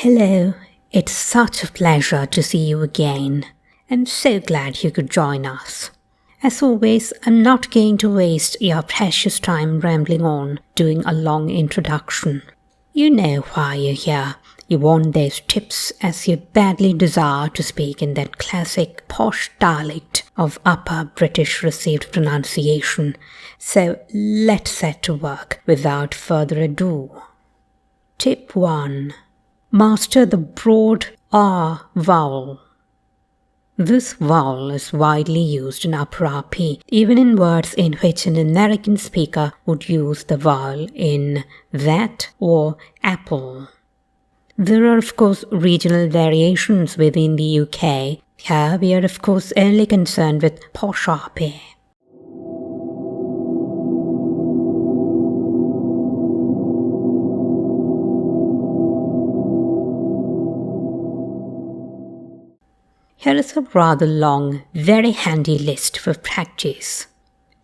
Hello, it's such a pleasure to see you again. I'm so glad you could join us. As always, I'm not going to waste your precious time rambling on doing a long introduction. You know why you're here. You want those tips as you badly desire to speak in that classic posh dialect of Upper British received pronunciation. So let's set to work without further ado. Tip 1. Master the broad R vowel. This vowel is widely used in Upper U.R.P, even in words in which an American speaker would use the vowel in that or apple. There are of course regional variations within the UK. Here we are of course only concerned with Posh U.R.P. Here is a rather long, very handy list for practice.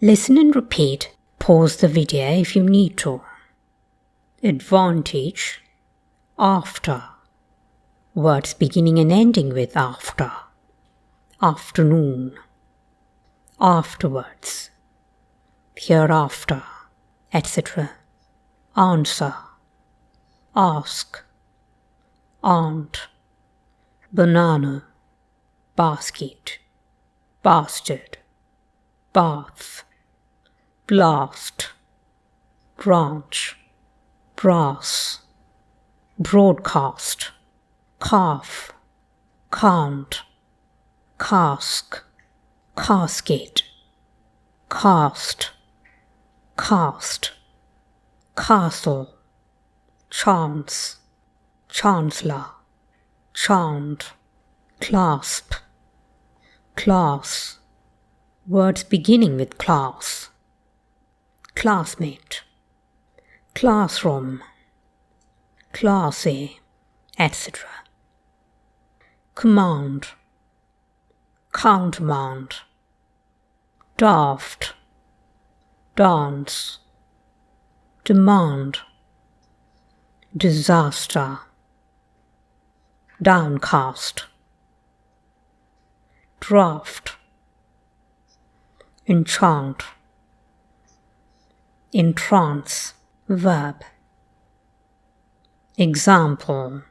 Listen and repeat. Pause the video if you need to. Advantage. After. Words beginning and ending with after. Afternoon. Afterwards. Hereafter, etc. Answer. Ask. Aunt. Banana. Basket, bastard, bath, blast, branch, brass, broadcast, calf, count, cask, casket, cast, cast, castle, chance, chancellor, chant, clasp, class, words beginning with class, classmate, classroom, classy, etc. Command, countermand, daft, dance, demand, disaster, downcast, draft, enchant, entrance, verb. Example: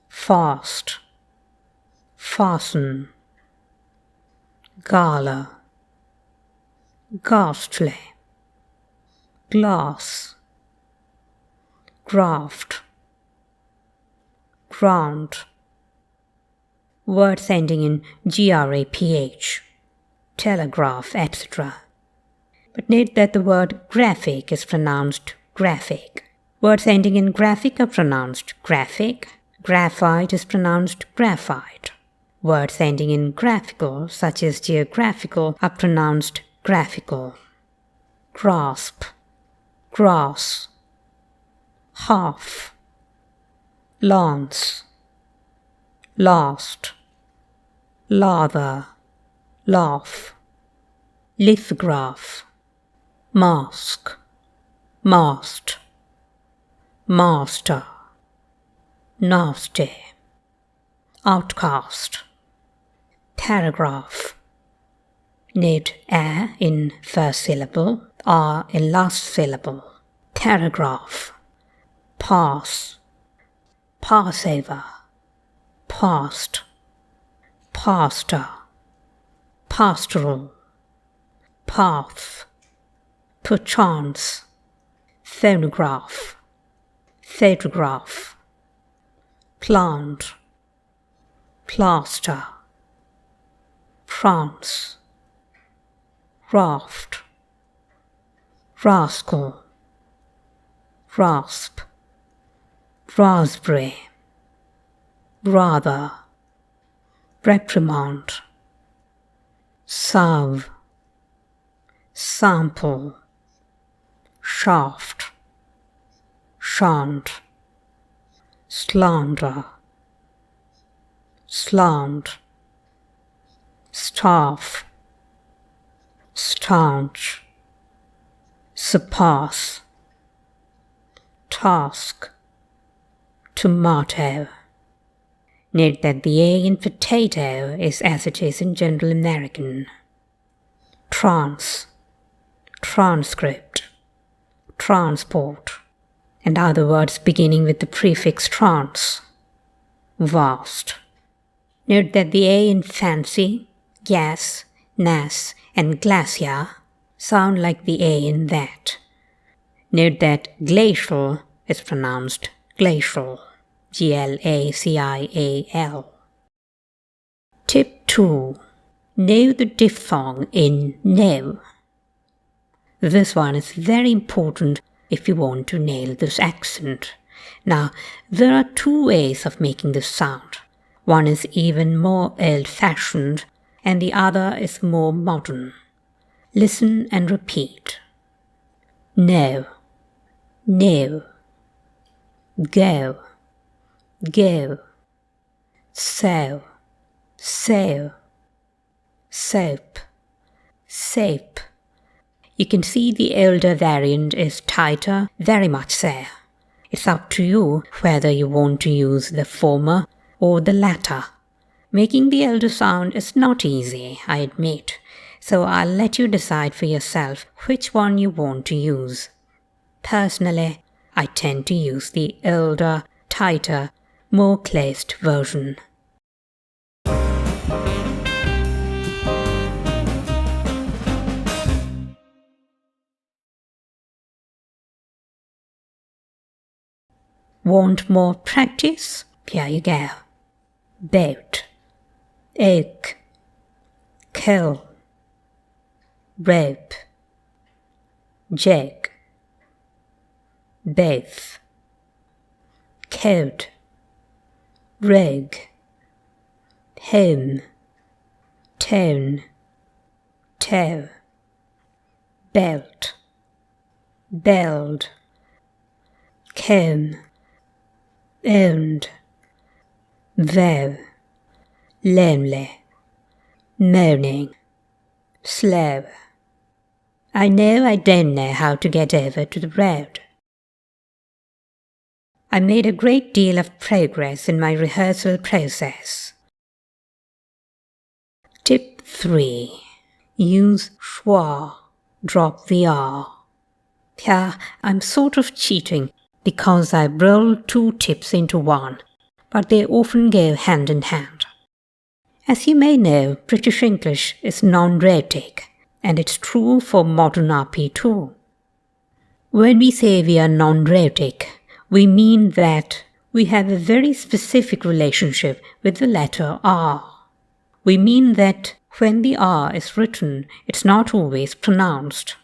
fast, fasten, gala, ghastly, glass, graft, grant. Words ending in graph, telegraph, etc. But note that the word graphic is pronounced graphic. Words ending in graphic are pronounced graphic. Graphite is pronounced graphite. Words ending in graphical, such as geographical, are pronounced graphical. Grasp, grass, half, lance, last, lather, laugh, lithograph, mask, mast, master, nasty, outcast, paragraph. Note a in first syllable, r in last syllable. Paragraph, pass, Passover, past, pastor, pastoral, path, perchance, phonograph, photograph, plant, plaster, prance, raft, rascal, rasp, raspberry, rather, reprimand, salve, sample, shaft, shan't, slander, slant, staff, staunch, surpass, task, tomato. Note that the A in potato is as it is in General American. Trans, transcript, transport, and other words beginning with the prefix trans. Vast. Note that the A in fancy, gas, nas, and glacier sound like the A in that. Note that glacial is pronounced glacial. Glacial. Tip 2. Know the diphthong in no. This one is very important if you want to nail this accent. Now, there are two ways of making this sound. One is even more old-fashioned, and the other is more modern. Listen and repeat. No, no. Go, go. So, so. Soap, soap. You can see the older variant is tighter, very much so. It's up to you whether you want to use the former or the latter. Making the older sound is not easy, I admit, so I'll let you decide for yourself which one you want to use. Personally, I tend to use the older, tighter, more closed version. Want more practice? Here you go. Boat, oak, coal, rope, jug, both, coat, rogue, home, tone, toe, belt, build, comb, owned, vow, lonely, moaning, slow. I know I don't know how to get over to the road. I made a great deal of progress in my rehearsal process. Tip 3. Use schwa. Drop the R. Here I'm sort of cheating because I rolled two tips into one, but they often go hand in hand. As you may know, British English is non-rhotic, and it's true for modern U.R.P too. When we say we are non-rhotic, we mean that we have a very specific relationship with the letter R. We mean that when the R is written, it's not always pronounced.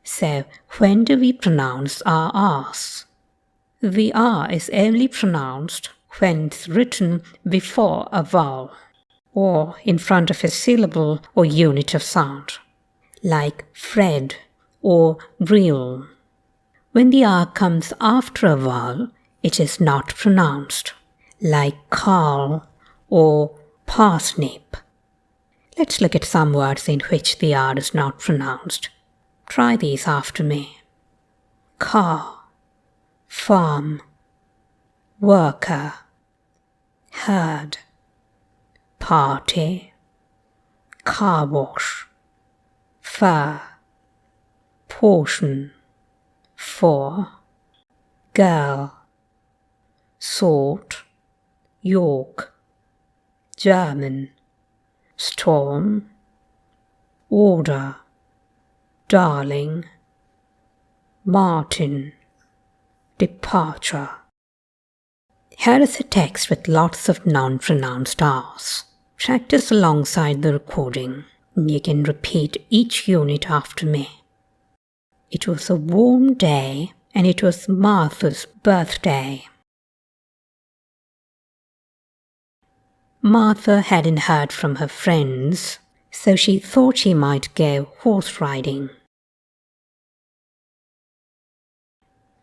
So, when do we pronounce our R's? The R is only pronounced when it's written before a vowel, or in front of a syllable or unit of sound, like Fred or real. When the R comes after a vowel, it is not pronounced, like Carl or parsnip. Let's look at some words in which the R is not pronounced. Try these after me. Car, farm, worker, herd, party, car wash, fur, portion, for, girl, salt, York, German, storm, order, darling, Martin, departure. Here is a text with lots of non-pronounced R's. Practice alongside the recording. You can repeat each unit after me. It was a warm day, and it was Martha's birthday. Martha hadn't heard from her friends, so she thought she might go horse riding.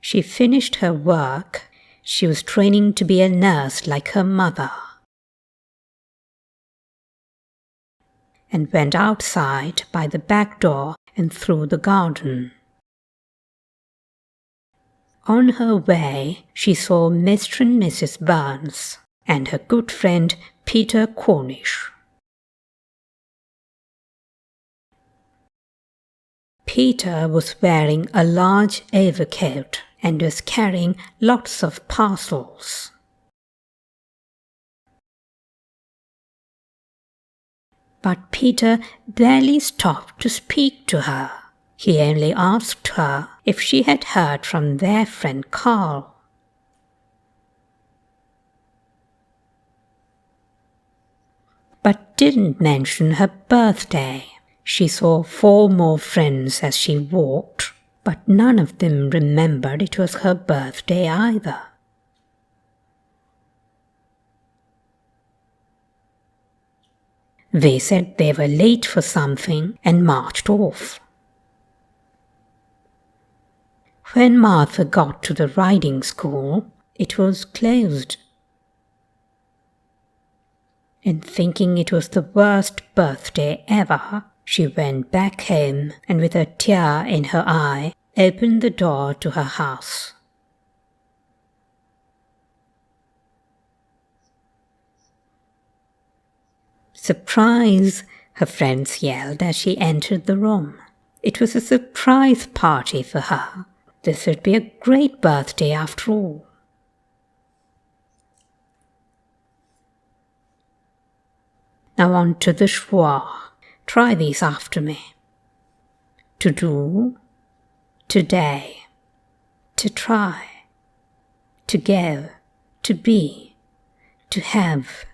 She finished her work. She was training to be a nurse like her mother, and went outside by the back door and through the garden. On her way, she saw Mr. and Mrs. Burns and her good friend Peter Cornish. Peter was wearing a large overcoat and was carrying lots of parcels. But Peter barely stopped to speak to her. He only asked her if she had heard from their friend Carl. But didn't mention her birthday. She saw 4 more friends as she walked, but none of them remembered it was her birthday either. They said they were late for something and marched off. When Martha got to the riding school, it was closed. And thinking it was the worst birthday ever, she went back home and with a tear in her eye, opened the door to her house. "Surprise!" her friends yelled as she entered the room. It was a surprise party for her. This would be a great birthday after all. Now on to the schwa. Try these after me. To do, today, to try, to go, to be, to have,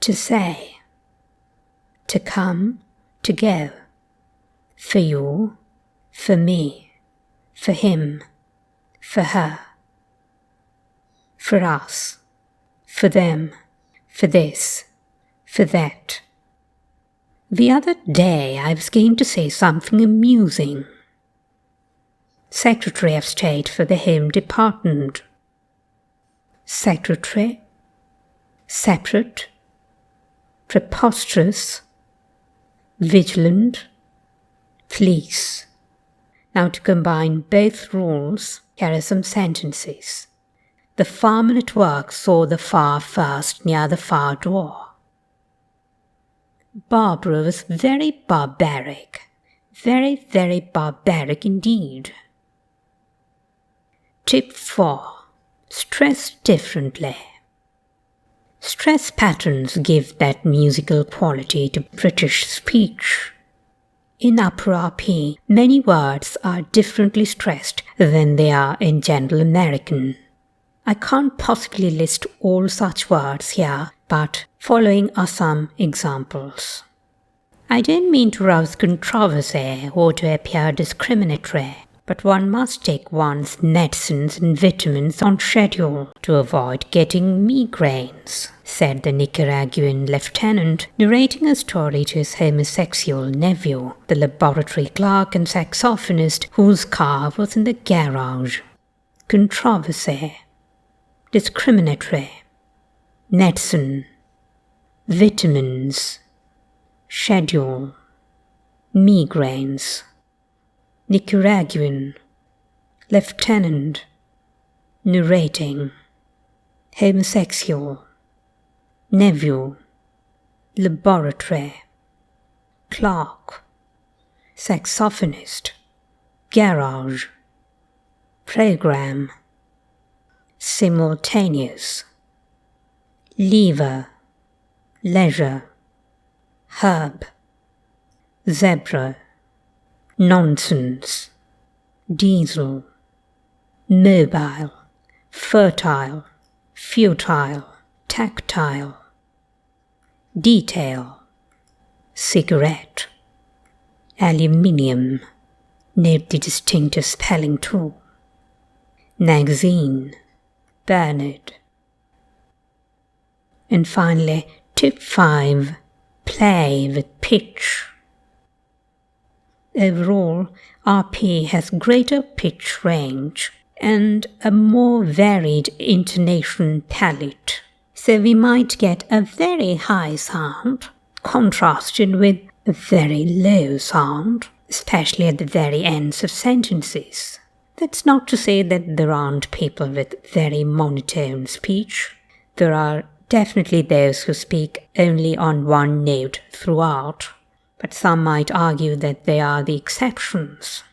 to say, to come, to go, for you, for me, for him, for her, for us, for them, for this, for that. The other day I was going to say something amusing. Secretary of State for the Home Department. Secretary, separate, preposterous, vigilant, police. Now to combine both rules, here are some sentences. The farmer at work saw the far first near the far door. Barbara was very barbaric. Very, very barbaric indeed. Tip 4. Stress differently. Stress patterns give that musical quality to British speech. In U.R.P, many words are differently stressed than they are in General American. I can't possibly list all such words here, but following are some examples. I don't mean to rouse controversy or to appear discriminatory, but one must take one's medicines and vitamins on schedule to avoid getting migraines, said the Nicaraguan lieutenant, narrating a story to his homosexual nephew, the laboratory clerk and saxophonist whose car was in the garage. Controversy, discriminatory, medicine, vitamins, schedule, migraines, Nicaraguan, lieutenant, narrating, homosexual, nephew, laboratory, clerk, saxophonist, garage, program, simultaneous, lever, leisure, herb, zebra, nonsense, diesel, mobile, fertile, futile, tactile, detail, cigarette, aluminium, note the distinctive spelling too, magazine, Bernard. And finally, tip 5, play with pitch. Overall, U.R.P has greater pitch range and a more varied intonation palette, so we might get a very high sound contrasted with a very low sound, especially at the very ends of sentences. That's not to say that there aren't people with very monotone speech. There are definitely those who speak only on one note throughout, but some might argue that they are the exceptions.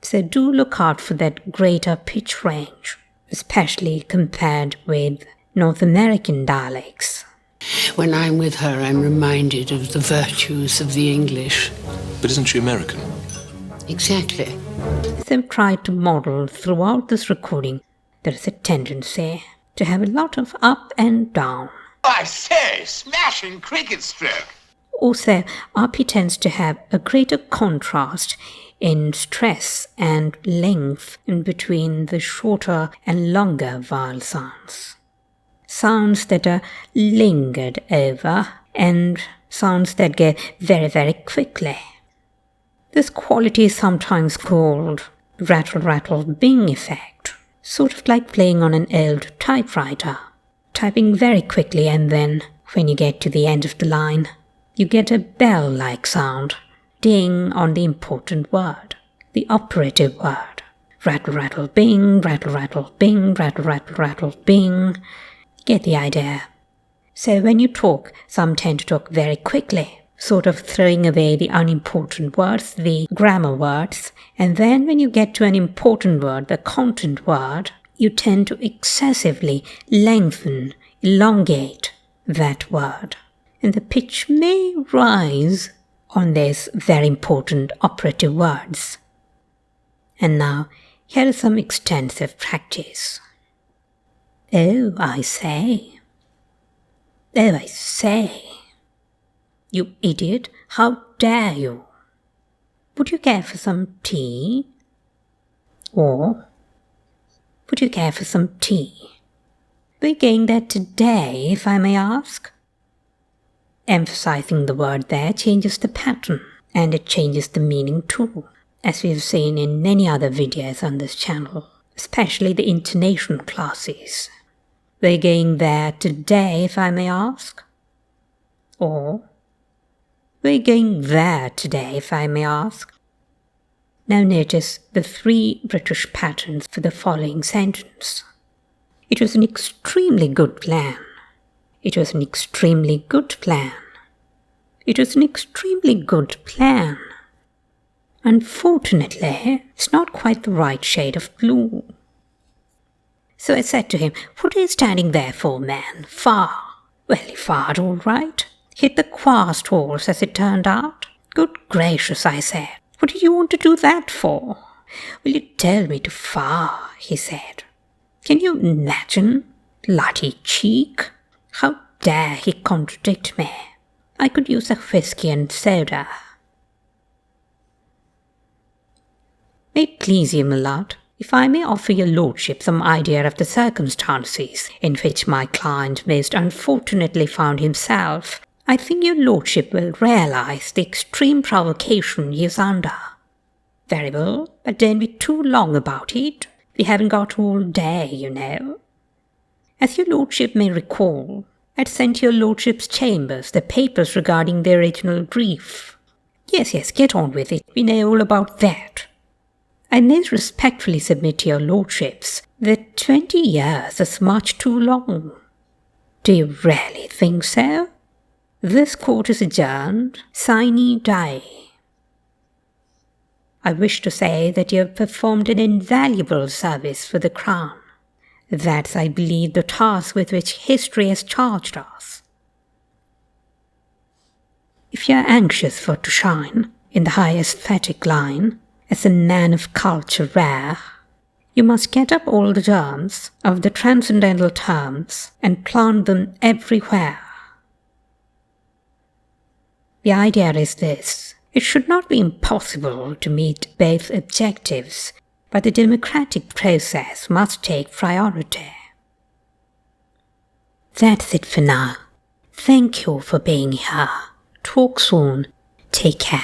So do look out for that greater pitch range, especially compared with North American dialects. When I'm with her, I'm reminded of the virtues of the English. But isn't she American? Exactly. As I've tried to model throughout this recording, there is a tendency to have a lot of up and down. I say, smashing cricket stroke. Also, U.R.P tends to have a greater contrast in stress and length in between the shorter and longer vowel sounds. Sounds that are lingered over and sounds that go very, very quickly. This quality is sometimes called rattle-rattle-bing effect, sort of like playing on an old typewriter, typing very quickly, and then, when you get to the end of the line, you get a bell-like sound, ding on the important word, the operative word. Rattle-rattle-bing, rattle-rattle-bing, rattle-rattle-rattle-bing. Get the idea. So when you talk, some tend to talk very quickly, sort of throwing away the unimportant words, the grammar words, and then when you get to an important word, the content word, you tend to excessively lengthen, elongate that word. And the pitch may rise on these very important operative words. And now, here is some extensive practice. Oh, I say. Oh, I say. You idiot, how dare you? Would you care for some tea? Or, would you care for some tea? We're getting that today, if I may ask. Emphasizing the word there changes the pattern, and it changes the meaning too, as we've seen in many other videos on this channel, especially the intonation classes. We're going there today, if I may ask. Or, we're going there today, if I may ask. Now notice the 3 British patterns for the following sentence. It was an extremely good plan. It was an extremely good plan. It was an extremely good plan. Unfortunately, it's not quite the right shade of blue. So I said to him, "What are you standing there for, man? Far." Well, he fired all right. Hit the quast horse, as it turned out. Good gracious, I said. What did you want to do that for? Will you tell me to fire, he said. Can you imagine? Bloody cheek. How dare he contradict me? I could use a whiskey and soda. May it please you, my lord, if I may offer your lordship some idea of the circumstances in which my client most unfortunately found himself, I think your lordship will realize the extreme provocation he is under. Very well, but don't be too long about it. We haven't got all day, you know. As your lordship may recall, I'd sent your lordship's chambers the papers regarding the original brief. Yes, get on with it. We know all about that. I most respectfully submit to your lordships that 20 years is much too long. Do you really think so? This court is adjourned sine die. I wish to say that you have performed an invaluable service for the Crown. That's, I believe, the task with which history has charged us. If you are anxious for to shine in the high aesthetic line, as a man of culture rare, you must get up all the germs of the transcendental terms and plant them everywhere. The idea is this: it should not be impossible to meet both objectives, but the democratic process must take priority. That's it for now. Thank you for being here. Talk soon. Take care.